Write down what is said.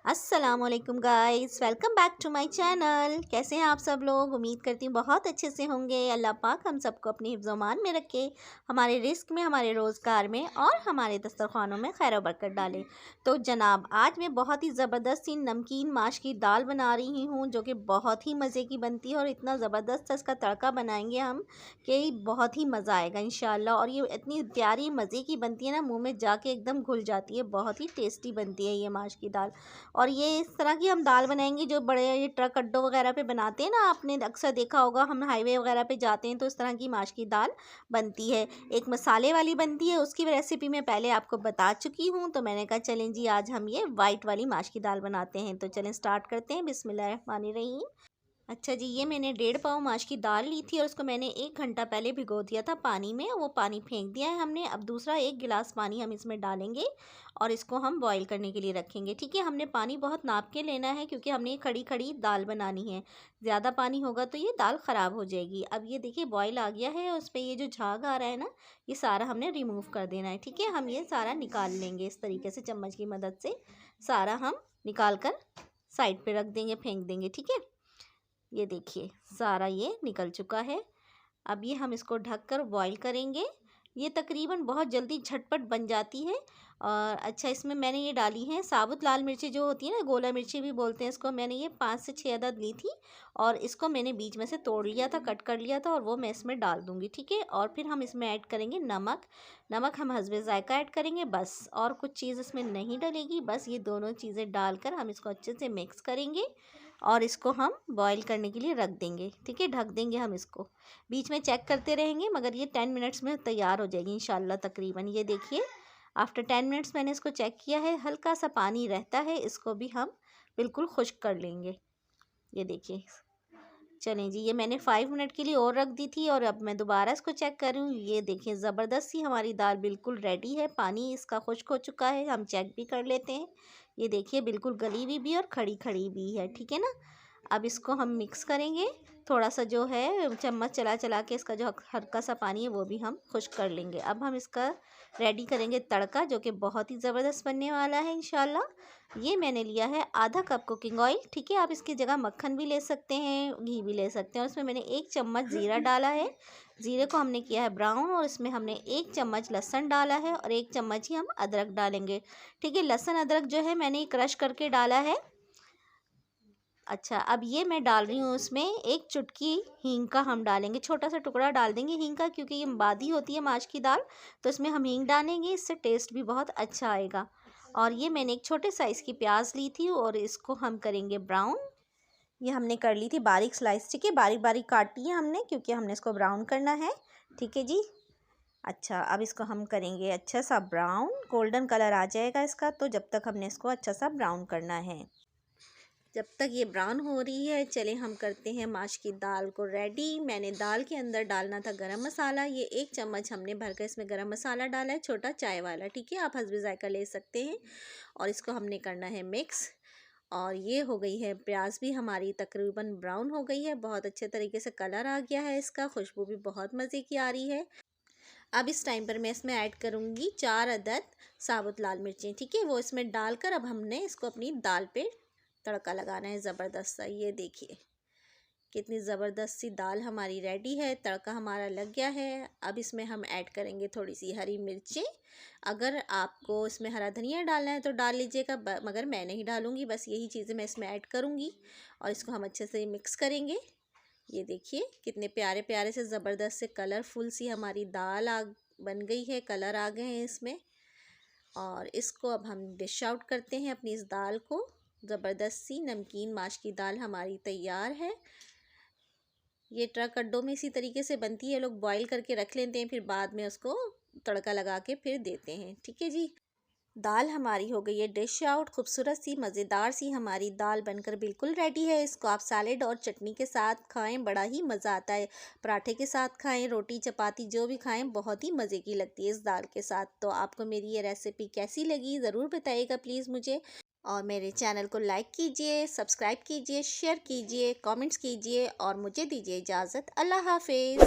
अस्सलामुअलैकुम guys, welcome back to my channel. कैसे हैं आप सब लोग? उम्मीद करती हूँ बहुत अच्छे से होंगे। अल्लाह पाक हम सबको अपनी हिफ्ज़-ओ-मान में रखे, हमारे रिस्क में, हमारे रोज़गार में और हमारे दस्तरखानों में खैर व बरकत डाले। तो जनाब, आज मैं बहुत ही ज़बरदस्त सी नमकीन माश की दाल बना रही हूँ, जो कि बहुत ही मज़े की बनती है और इतना ज़बरदस्त इसका तड़का बनाएंगे हम कि बहुत ही मज़ा आएगा इंशाल्लाह। और ये इतनी प्यारी मज़े की बनती है ना, मुँह में जाके एकदम घुल जाती है। बहुत ही टेस्टी बनती है ये माश की दाल। और ये इस तरह की हम दाल बनाएंगे जो बड़े ये ट्रक अड्डों वगैरह पे बनाते हैं ना, आपने अक्सर देखा होगा, हम हाईवे वगैरह पे जाते हैं तो इस तरह की माश की दाल बनती है। एक मसाले वाली बनती है, उसकी रेसिपी मैं पहले आपको बता चुकी हूँ। तो मैंने कहा चलें जी, आज हम ये वाइट वाली माश की दाल बनाते हैं। तो चलें स्टार्ट करते हैं। बिस्मिल्लाहिर्रहमानिर्रहीम। अच्छा जी, ये मैंने 1.5 पाव माश की दाल ली थी और उसको मैंने 1 घंटा पहले भिगो दिया था पानी में। वो पानी फेंक दिया है हमने। अब दूसरा 1 गिलास पानी हम इसमें डालेंगे और इसको हम बॉईल करने के लिए रखेंगे। ठीक है, हमने पानी बहुत नाप के लेना है क्योंकि हमने ये खड़ी खड़ी दाल बनानी है। ज़्यादा पानी होगा तो ये दाल ख़राब हो जाएगी। अब ये देखिए बॉईल आ गया है और उस पर ये जो झाग आ रहा है ना, ये सारा हमने रिमूव कर देना है। ठीक है, हम ये सारा निकाल लेंगे इस तरीके से, चम्मच की मदद से सारा हम निकाल कर साइड पर रख देंगे, फेंक देंगे। ठीक है, ये देखिए सारा ये निकल चुका है। अब ये हम इसको ढककर बॉईल करेंगे। ये तकरीबन बहुत जल्दी झटपट बन जाती है। और अच्छा, इसमें मैंने ये डाली हैं साबुत लाल मिर्ची जो होती है ना, गोला मिर्ची भी बोलते हैं इसको। मैंने ये 5 से 6 अदद ली थी और इसको मैंने बीच में से तोड़ लिया था, कट कर लिया था, और वो मैं इसमें डाल दूँगी। ठीक है, और फिर हम इसमें ऐड करेंगे नमक। नमक हम हस्बे ज़ायका ऐड करेंगे बस, और कुछ चीज़ इसमें नहीं डलेगी। बस ये दोनों चीज़ें डालकर हम इसको अच्छे से मिक्स करेंगे और इसको हम बॉईल करने के लिए रख देंगे। ठीक है, ढक देंगे हम इसको। बीच में चेक करते रहेंगे, मगर ये 10 मिनट्स में तैयार हो जाएगी इंशाल्लाह तकरीबन। ये देखिए आफ्टर 10 मिनट्स मैंने इसको चेक किया है, हल्का सा पानी रहता है, इसको भी हम बिल्कुल खुश्क कर लेंगे। ये देखिए, चलें जी, ये मैंने 5 मिनट के लिए और रख दी थी और अब मैं दोबारा इसको चेक कर रही हूँ। ये देखिए ज़बरदस्त सी हमारी दाल बिल्कुल रेडी है। पानी इसका खुश्क हो चुका है। हम चेक भी कर लेते हैं। ये देखिए बिल्कुल गली हुई भी और खड़ी खड़ी भी है। ठीक है ना, अब इसको हम मिक्स करेंगे। थोड़ा सा जो है चम्मच चला चला के इसका जो हल्का सा पानी है वो भी हम खुश्क कर लेंगे। अब हम इसका रेडी करेंगे तड़का, जो कि बहुत ही ज़बरदस्त बनने वाला है इंशाल्लाह। ये मैंने लिया है आधा कप कुकिंग ऑयल। ठीक है, आप इसकी जगह मक्खन भी ले सकते हैं, घी भी ले सकते हैं। और इसमें मैंने 1 चम्मच ज़ीरा डाला है। ज़ीरे को हमने किया है ब्राउन। और इसमें हमने 1 चम्मच लहसुन डाला है और 1 चम्मच ही हम अदरक डालेंगे। ठीक है, लहसुन अदरक जो है मैंने क्रश करके डाला है। अच्छा, अब ये मैं डाल रही हूँ उसमें 1 चुटकी हींग का हम डालेंगे, छोटा सा टुकड़ा डाल देंगे हींग का, क्योंकि ये बादी होती है माश की दाल, तो इसमें हम हींग डालेंगे, इससे टेस्ट भी बहुत अच्छा आएगा। और ये मैंने एक छोटे साइज़ की प्याज ली थी और इसको हम करेंगे ब्राउन। ये हमने कर ली थी बारीक स्लाइस। ठीक है, बारीक बारीक काटी है हमने, क्योंकि हमने इसको ब्राउन करना है। ठीक है जी। अच्छा, अब इसको हम करेंगे अच्छा सा ब्राउन, गोल्डन कलर आ जाएगा इसका, तो जब तक हमने इसको अच्छा सा ब्राउन करना है। जब तक ये ब्राउन हो रही है, चले हम करते हैं माश की दाल को रेडी। मैंने दाल के अंदर डालना था गरम मसाला। ये 1 चम्मच हमने भरकर इसमें गरम मसाला डाला है, छोटा चाय वाला। ठीक है, आप हस्बे ज़ायका ले सकते हैं। और इसको हमने करना है मिक्स। और ये हो गई है प्याज भी हमारी तकरीबन ब्राउन हो गई है, बहुत अच्छे तरीके से कलर आ गया है इसका, खुशबू भी बहुत मज़े की आ रही है। अब इस टाइम पर मैं इसमें ऐड करूँगी 4 अदद साबुत लाल मिर्चें। ठीक है, वो इसमें डालकर अब हमने इसको अपनी दाल पे तड़का लगाना है ज़बरदस्त सा। ये देखिए कितनी ज़बरदस्त सी दाल हमारी रेडी है, तड़का हमारा लग गया है। अब इसमें हम ऐड करेंगे थोड़ी सी हरी मिर्चें। अगर आपको इसमें हरा धनिया डालना है तो डाल लीजिएगा, मगर मैं नहीं डालूँगी, बस यही चीज़ें मैं इसमें ऐड करूँगी। और इसको हम अच्छे से मिक्स करेंगे। ये देखिए कितने प्यारे प्यारे से ज़बरदस्त से कलरफुल सी हमारी दाल बन गई है, कलर आ गए हैं इसमें। और इसको अब हम डिश आउट करते हैं अपनी इस दाल को। ज़बरदस्त सी नमकीन माश की दाल हमारी तैयार है। ये ट्रक अड्डों में इसी तरीके से बनती है, लोग बॉईल करके रख लेते हैं, फिर बाद में उसको तड़का लगा के फिर देते हैं। ठीक है जी, दाल हमारी हो गई है डिश आउट। खूबसूरत सी मज़ेदार सी हमारी दाल बनकर बिल्कुल रेडी है। इसको आप सैलेड और चटनी के साथ खाएं, बड़ा ही मज़ा आता है। पराठे के साथ खाएं, रोटी चपाती जो भी खाएं, बहुत ही मज़े की लगती है इस दाल के साथ। तो आपको मेरी ये रेसिपी कैसी लगी ज़रूर बताइएगा प्लीज़ मुझे। और मेरे चैनल को लाइक कीजिए, सब्सक्राइब कीजिए, शेयर कीजिए, कमेंट्स कीजिए और मुझे दीजिए इजाज़त। अल्लाह हाफिज़।